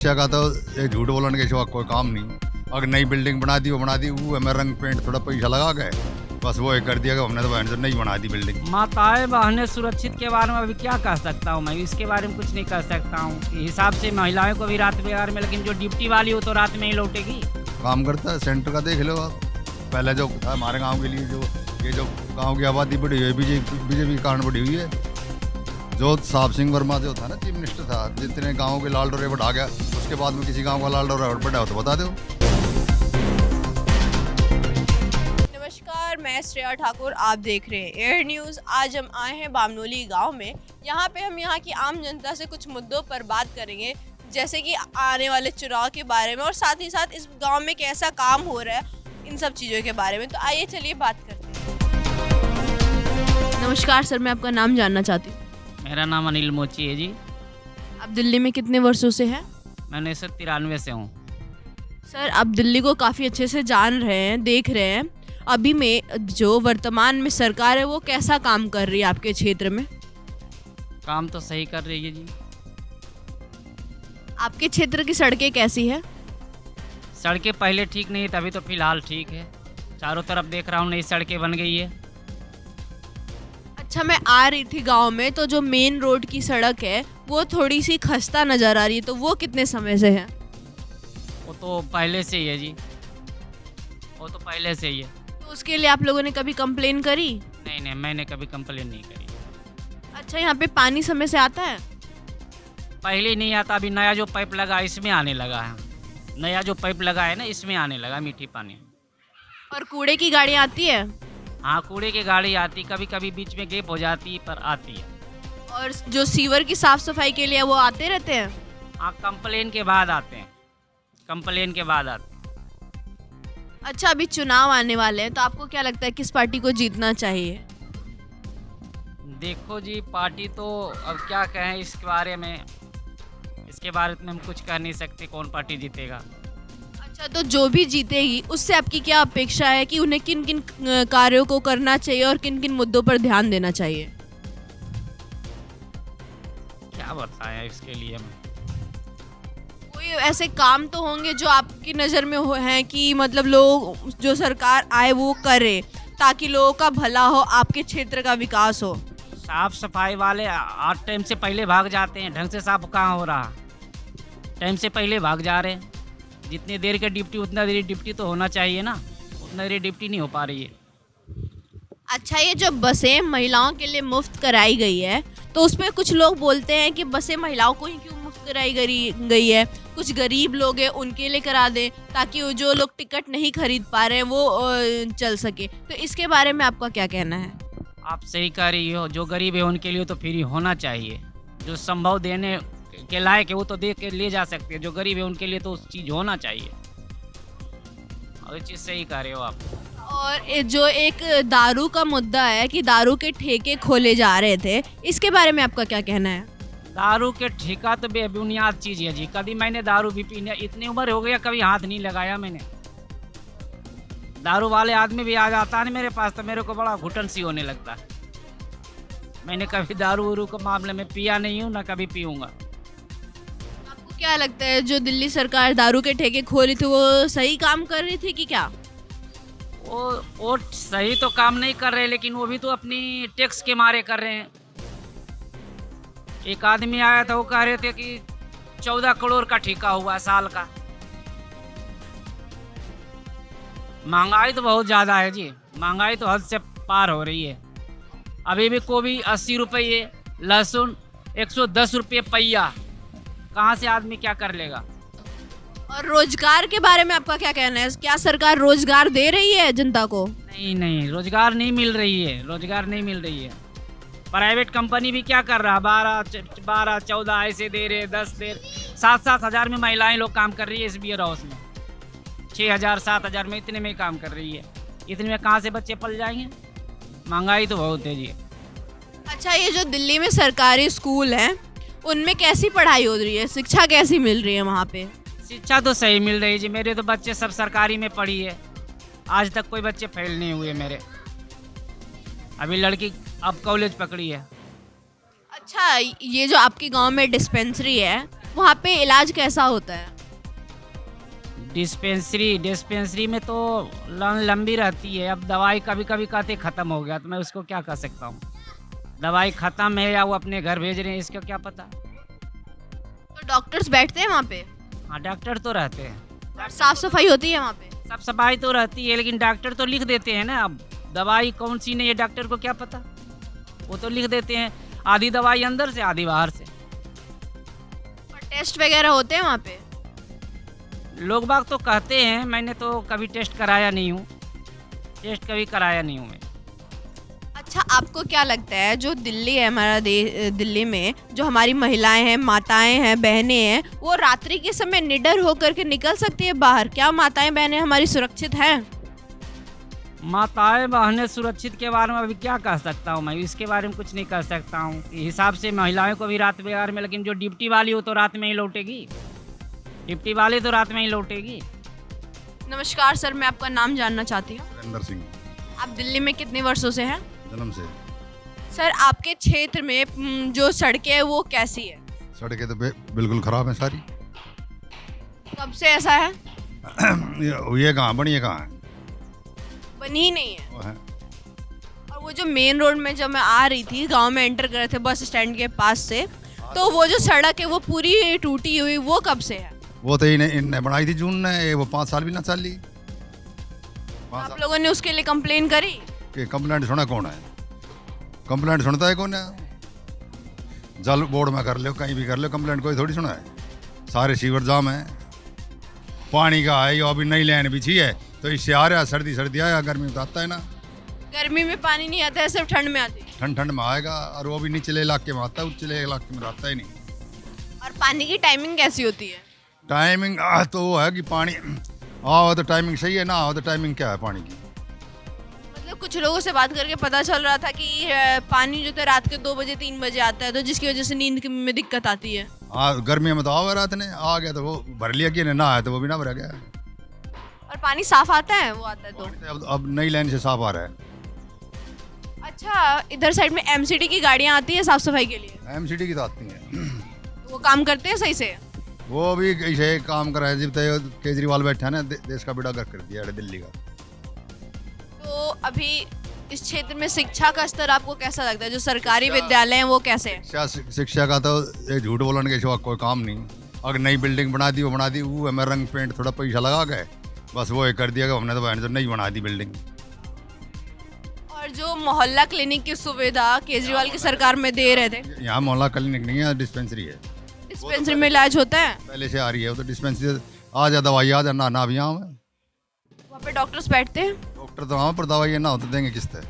शिक्षा का तो ये झूठ बोलने के सिवा कोई काम नहीं। अगर नई बिल्डिंग बना दी वो हमें रंग पेंट थोड़ा पैसा लगा गए, बस वो एक कर दिया कि हमने तो बहन नहीं बना दी बिल्डिंग। माताएं बहनें सुरक्षित के बारे में अभी क्या कह सकता हूँ मैं, इसके बारे में कुछ नहीं कह सकता हूँ। हिसाब से महिलाओं को भी रात बिहार में, लेकिन जो ड्यूटी वाली हो तो रात में ही लौटेगी। काम करता है सेंटर का, देख लो आप। पहले जो था हमारे गांव के लिए, जो ये जो गांव की आबादी बढ़ी हुई है बीजेपी के कारण बढ़ी हुई है। जो साहब सिंह वर्मा जो था ना चीफ मिनिस्टर था, जितने गाँव के लाल डोरे बढ़ा गया, उसके बाद में किसी गाँव का लाल डोरा बढ़ा हो तो बता दो। नमस्कार, मैं श्रेया ठाकुर, आप देख रहे हैं एयर न्यूज़। आज हम आए हैं बामनोली गांव में। यहाँ पे हम यहाँ की आम जनता से कुछ मुद्दों पर बात करेंगे, जैसे कि आने वाले चुनाव के बारे में और साथ ही साथ इस गांव में कैसा काम हो रहा है, इन सब चीज़ों के बारे में। तो आइए चलिए बात करते हैं। नमस्कार सर, मैं आपका नाम जानना चाहती हूँ। मेरा नाम अनिल मोची है जी। आप दिल्ली में कितने वर्षों से हैं? मैं 1993 से हूँ। सर, आप दिल्ली को काफ़ी अच्छे से जान रहे हैं, देख रहे हैं। अभी में जो वर्तमान में सरकार है वो कैसा काम कर रही है आपके क्षेत्र में? काम तो सही कर रही है जी। आपके क्षेत्र की सड़कें कैसी है? सड़कें पहले ठीक नहीं, तभी तो फिलहाल ठीक है। चारों तरफ देख रहा हूँ नई सड़कें बन गई है। अच्छा, मैं आ रही थी गांव में तो जो मेन रोड की सड़क है वो थोड़ी सी खस्ता नज़र आ रही है, तो वो कितने समय से है? वो तो पहले से ही है जी, वो तो पहले से ही है। तो उसके लिए आप लोगों ने कभी कंप्लेन करी? नहीं, मैंने कभी कंप्लेन नहीं करी। अच्छा, यहाँ पे पानी समय से आता है? पहले नहीं आता, अभी नया जो पाइप लगा इसमें आने लगा है। नया जो पाइप लगा है ना, इसमें आने लगा मीठी पानी। और कूड़े की गाड़ियाँ आती है? हाँ, कूड़े की गाड़ी आती, कभी कभी बीच में गैप हो जाती, पर आती है। और जो सीवर की साफ सफाई के लिए वो आते रहते हैं? हाँ, कंप्लेन के बाद आते हैं, कंप्लेन के बाद आते हैं। अच्छा, अभी चुनाव आने वाले हैं तो आपको क्या लगता है किस पार्टी को जीतना चाहिए? देखो जी, पार्टी तो अब क्या कहें इसके बारे में, इसके बारे में हम कुछ कह नहीं सकते कौन पार्टी जीतेगा। अच्छा, तो जो भी जीतेगी उससे आपकी क्या अपेक्षा है कि उन्हें किन किन कार्यों को करना चाहिए और किन किन मुद्दों पर ध्यान देना चाहिए? क्या बताएं इसके लिए मैं। कोई ऐसे काम तो होंगे जो आपकी नज़र में हैं कि मतलब लोग, जो सरकार आए वो करे ताकि लोगों का भला हो, आपके क्षेत्र का विकास हो। साफ सफाई वाले 8 टाइम से पहले भाग जाते हैं, ढंग से साफ कहाँ हो रहा, टाइम से पहले भाग जा रहे हैं। जितनी देर का ड्यूटी उतना देर ड्यूटी तो होना चाहिए ना, उतना देर ड्यूटी नहीं हो पा रही है। अच्छा, ये जो बसें महिलाओं के लिए मुफ्त कराई गई है तो उसमें कुछ लोग बोलते हैं कि बसें महिलाओं को ही क्यों मुफ्त कराई गई है, कुछ गरीब लोग हैं उनके लिए करा दें ताकि वो जो लोग टिकट नहीं खरीद पा रहे हैं वो चल सके। तो इसके बारे में आपका क्या कहना है? आप सही कह रही हो, जो गरीब है उनके लिए तो फ्री होना चाहिए। जो संभव देने के लायक है वो तो दे के ले जा सकते हैं, जो गरीब है उनके लिए तो उस चीज़ होना चाहिए। और ये चीज़ सही कह रहे हो आप। और जो एक दारू का मुद्दा है कि दारू के ठेके खोले जा रहे थे, इसके बारे में आपका क्या कहना है? दारू के ठेका तो बेबुनियाद चीज़ है जी। कभी मैंने दारू भी पीने, इतनी उम्र हो गया कभी हाथ नहीं लगाया मैंने। दारू वाले आदमी भी आ जाता है ना मेरे पास तो मेरे को बड़ा घुटन सी होने लगता है। मैंने कभी दारू उरू के मामले में पिया नहीं हूँ, ना कभी पीऊँगा। आपको क्या लगता है जो दिल्ली सरकार दारू के ठेके खोली थी वो सही काम कर रही थी कि क्या? वो सही तो काम नहीं कर रहे, लेकिन वो भी तो अपनी टैक्स के मारे कर रहे हैं। एक आदमी आया था, वो कह रहे थे कि 14 करोड़ का ठेका हुआ साल का। महंगाई तो बहुत ज़्यादा है जी, महंगाई तो हद से पार हो रही है। अभी भी गोभी 80 रुपये, लहसुन 110 रुपये पहिया, कहाँ से आदमी क्या कर लेगा? और रोजगार के बारे में आपका क्या कहना है? क्या सरकार रोजगार दे रही है जनता को? नहीं, रोजगार नहीं मिल रही है, रोजगार नहीं मिल रही है। प्राइवेट कंपनी भी क्या कर रहा है, 12, 14 ऐसे दे रहे, 10 दे, 7 हज़ार में महिलाएं लोग काम कर रही है। SBI हाउस में 6,000 7,000 में, इतने में काम कर रही है। इतने में कहाँ से बच्चे पल जाएंगे? महंगाई तो बहुत है जी। अच्छा, ये जो दिल्ली में सरकारी स्कूल हैं उनमें कैसी पढ़ाई हो रही है, शिक्षा कैसी मिल रही है वहाँ पे? शिक्षा तो सही मिल रही है जी। मेरे तो बच्चे सब सरकारी में पढ़ी है, आज तक कोई बच्चे फेल नहीं हुए मेरे। अभी लड़की अब कॉलेज पकड़ी है। अच्छा, ये जो आपके गांव में डिस्पेंसरी है वहाँ पे इलाज कैसा होता है? डिस्पेंसरी में तो लाइन लंबी रहती है। अब दवाई कभी कभी कहते ख़त्म हो गया, तो मैं उसको क्या कर सकता हूँ? दवाई ख़त्म है या वो अपने घर भेज रहे हैं, इसका क्या पता। तो डॉक्टर्स बैठते हैं वहाँ पे? हाँ, डॉक्टर तो रहते हैं, और साफ सफाई होती है वहाँ पे? सब सफाई तो रहती है, लेकिन डॉक्टर तो लिख देते हैं ना। अब दवाई कौन सी नहीं है, डॉक्टर को क्या पता, वो तो लिख देते हैं। आधी दवाई अंदर से, आधी बाहर से। और टेस्ट वगैरह होते हैं वहाँ पे? लोग बाग तो कहते हैं, मैंने तो कभी टेस्ट कराया नहीं हूँ, टेस्ट कभी कराया नहीं हूँ मैं। अच्छा, आपको क्या लगता है जो दिल्ली है हमारा दिल्ली में जो हमारी महिलाएं हैं, माताएं हैं, बहनें हैं, वो रात्रि के समय निडर होकर के निकल सकती है बाहर? क्या माताएं बहनें हमारी सुरक्षित हैं? माताएं बहनें सुरक्षित के बारे में अभी क्या कह सकता हूँ मैं, इसके बारे में कुछ नहीं कह सकता हूँ। हिसाब से महिलाओं को भी रात बिहार में, लेकिन जो ड्यूटी वाली हो तो रात में ही लौटेगी, ड्यूटी वाली तो रात में ही लौटेगी। नमस्कार सर, मैं आपका नाम जानना चाहती हूँ। सुरेंद्र सिंह। आप दिल्ली में कितने वर्षों से हैं? जन्म से। सर, आपके क्षेत्र में जो सड़कें हैं वो कैसी है? सड़कें तो बिल्कुल ख़राब हैं सारी। कब से ऐसा है? ये कहाँ बनी है, कहाँ है? बनी ही नहीं है। वो है। और वो जो मेन रोड में जब मैं आ रही थी, गांव में एंटर कर रहे थे बस स्टैंड के पास से, तो वो जो सड़क है वो पूरी टूटी हुई, वो कब से है? वो तो इन्हें बनाई थी जून ने, वो 5 साल भी ना चली। आप लोगों ने उसके लिए कंप्लेन करी? कि कंप्लेंट सुना कौन है? कंप्लेंट सुनता है कौन है? जल बोर्ड में कर लो, कहीं भी कर लो, कंप्लेंट कोई थोड़ी सुना है। सारे सीवर जाम है, पानी का है, ये अभी नई लाइन बिछी है तो इससे आ रहा है। सर्दी आया, गर्मी में तो आता है ना। गर्मी में पानी नहीं आता है, सिर्फ ठंड में आती है। ठंड में आएगा, और वो भी निचले इलाके में आता है, उचले इलाके में आता ही नहीं। और पानी की टाइमिंग कैसी होती है? टाइमिंग तो वो है कि पानी आओ तो टाइमिंग सही है, ना आओ तो टाइमिंग क्या है पानी की? मतलब कुछ लोगों से बात करके पता चल रहा था कि पानी जो था रात के 2 बजे 3 बजे आता है, तो जिसकी वजह से नींद में दिक्कत आती है। हाँ, गर्मी में तो आओ, रात ने आ गया तो वो भर लिया, कि ना आया तो वो भी ना भरा गया। और पानी साफ आता है? वो आता है तो अब नई लाइन से साफ आ रहा है। अच्छा, इधर साइड में एमसीडी की गाड़ियाँ आती है साफ सफाई के लिए? एमसीडी की तो आती है। वो काम करते हैं सही से? वो भी ऐसे काम कर रहा है जब तक केजरीवाल बैठा है ना, देश का बेड़ा गर्क कर दिया है दिल्ली का। तो अभी इस क्षेत्र में शिक्षा का स्तर आपको कैसा लगता है? जो सरकारी विद्यालय हैं वो कैसे हैं? शिक्षा का तो ये झूठ बोलने के सिवा कोई काम नहीं। अगर नई बिल्डिंग बना दी, वो हमें रंग पेंट थोड़ा पैसा लगा गए, बस वो ये कर दिया कि हमने तो बहन जो नहीं बना दी बिल्डिंग। और जो मोहल्ला क्लिनिक की सुविधा केजरीवाल की सरकार में दे रहे थे, यहाँ मोहल्ला क्लिनिक नहीं है, डिस्पेंसरी है। डिस्पेंसरी में इलाज होता है? पहले से आ रही है वो तो डिस्पेंसरी, आ जा दवाई आ जा, ना भी यहाँ में। वहाँ पे डॉक्टर्स बैठते हैं? डॉक्टर तो वहाँ पर दवाई ना हो तो देंगे किस्त है।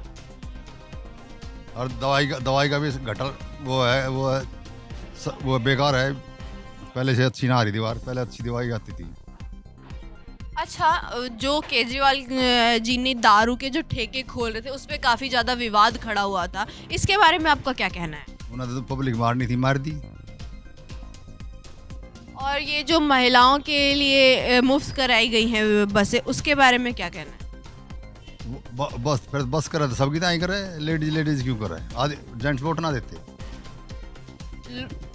और दवाई का भी घटल वो बेकार है। पहले से अच्छी ना आ रही दीवार, पहले अच्छी दवाई आती थी। अच्छा, जो केजरीवाल जी ने दारू के जो ठेके खोल रहे थे उस पर काफ़ी ज़्यादा विवाद खड़ा हुआ था, इसके बारे में आपका क्या कहना है? उन्होंने तो पब्लिक मारनी थी, मार दी। और ये जो महिलाओं के लिए मुफ्त कराई गई हैं बसें, उसके बारे में क्या कहना है? बस करे तो सबकी ताई करे, लेडीज क्यों करे? आधे जेंट्स वोट ना देते।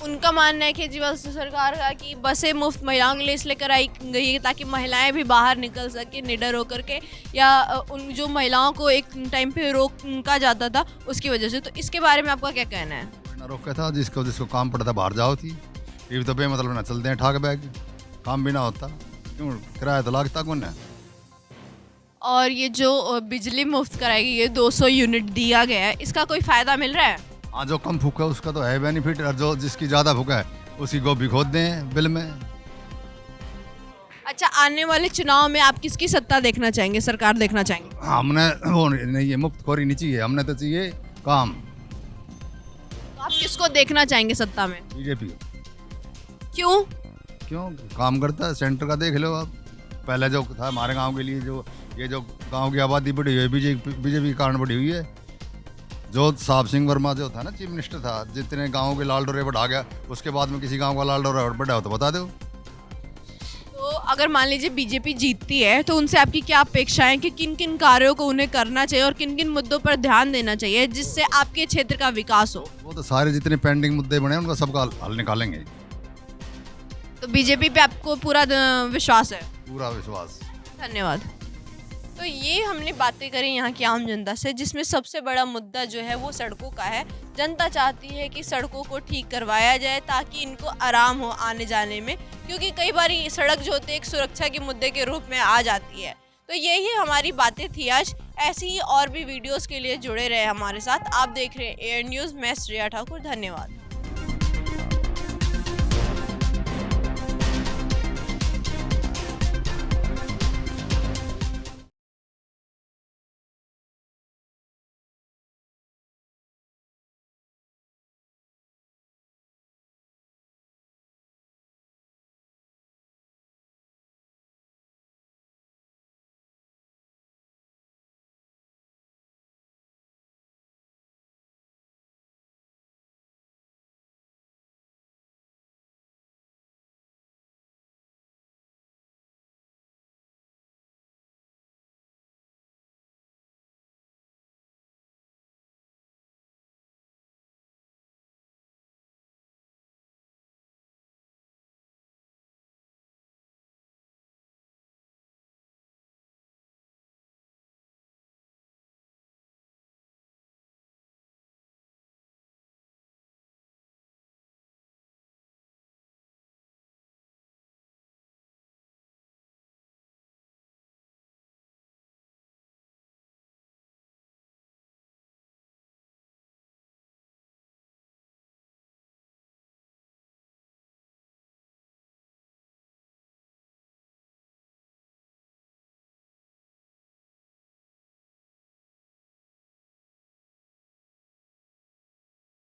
उनका मानना है केजरीवाल सरकार का कि बसें मुफ्त महिलाओं के लिए इसलिए कराई गई है ताकि महिलाएं भी बाहर निकल सके निडर होकर के, या उन जो महिलाओं को एक टाइम पे रोका जाता था उसकी वजह से। तो इसके बारे में आपका क्या कहना है? ना रोका था, जिसको काम पड़ता बाहर जाओ थी। ये तो बेमतलब ना चलते हैं ठाक बैग, काम भी ना होता, क्यों किराया तो लागता कौन है। और ये जो बिजली मुफ्त कराई गई है, 200 यूनिट दिया गया है, इसका कोई फ़ायदा मिल रहा है? हाँ, जो कम फूका है उसका तो है बेनिफिट, और जो जिसकी ज़्यादा फूका है उसी को भी खोद दें बिल में। अच्छा, आने वाले चुनाव में आप किसकी सत्ता देखना चाहेंगे, सरकार देखना चाहेंगे? हमने वो नहीं, ये मुफ्त खोरी नहीं चाहिए, हमने तो चाहिए काम। तो आप किसको देखना चाहेंगे सत्ता में? बीजेपी। क्यों काम करता है, सेंटर का देख लो आप। पहले जो था हमारे गांव के लिए, जो गांव की आबादी बढ़ी हुई है, बीजेपी के कारण बढ़ी हुई है। जो साहब सिंह वर्मा जो था ना, चीफ मिनिस्टर था, जितने गाँव के लाल डोरे बढ़ा गया, उसके बाद में किसी गाँव का लाल डोरा बढ़ा हो तो बता दो। तो अगर मान लीजिए बीजेपी जीतती है तो उनसे आपकी क्या अपेक्षाएं कि किन किन कार्यों को उन्हें करना चाहिए और किन किन मुद्दों पर ध्यान देना चाहिए जिससे आपके क्षेत्र का विकास हो? वो तो सारे जितने पेंडिंग मुद्दे बने उनका सबका हल निकालेंगे। तो बीजेपी पे आपको पूरा विश्वास है? पूरा विश्वास। धन्यवाद। तो ये हमने बातें करी यहाँ की आम जनता से, जिसमें सबसे बड़ा मुद्दा जो है वो सड़कों का है। जनता चाहती है कि सड़कों को ठीक करवाया जाए ताकि इनको आराम हो आने जाने में, क्योंकि कई बार ये सड़क जो होती है एक सुरक्षा के मुद्दे के रूप में आ जाती है। तो यही हमारी बातें थी आज। ऐसी ही और भी वीडियोस के लिए जुड़े रहे हमारे साथ। आप देख रहे हैं एयर न्यूज़। मैं श्रेया ठाकुर, धन्यवाद।